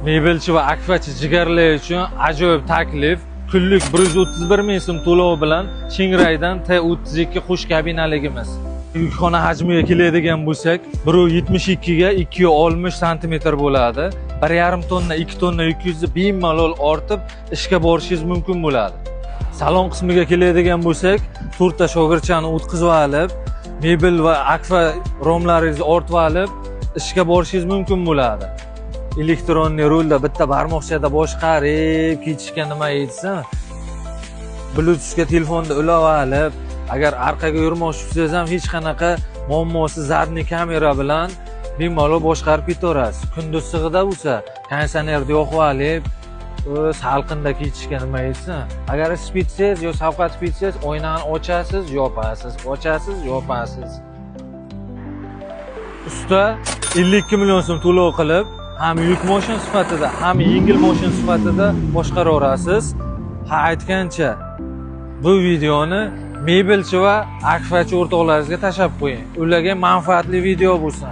Mebelchi va akfachi jigarlar uchun ajoyib taklif. Kunlik 131 ming so'm to'lov bilan Chingraydan T32 xush kabinaligimiz. Yukxona hajmiga keladigan bo'lsak, 1.72 ga 2.60 cm bo'ladi. 1,5 tonna, 2 tonna yukingizni bemalol ortib ishga borishingiz mumkin bo'ladi. Salon qismiga keladigan bo'lsak, 4 ta shogirchani o'tkazib olib, mebel va akfa romlaringizni ortib olib, ishga borishingiz mumkin bo'ladi. Elektronli rulda bitta barmoqchada boshqarib ketishga nima aytsin, Bluetoothga telefonda ulab olib, agar orqaga yurmoqchi bo'lsangiz ham hech qanaqa muammosiz zarni kamera bilan bemalol boshqarib ketaverasiz. Kunduz sig'ida bo'lsa, konditsionerni yoqib olib, salqinda ketishga nima aytsin. Agar ispitsangiz yo sovqat ispitsangiz, oynani ochasiz, yopasiz, ochasiz, yopasiz. Usta 52 million so'm to'lov qilib, ham yuk mashin sifatida, ham yengil mashin sifatida boshqaraverasiz. Ha aytgancha, bu videoni mebelchi va akfachi o'rtoqlaringizga tashlab qo'ying. Ularga manfaatli video bo'lsin.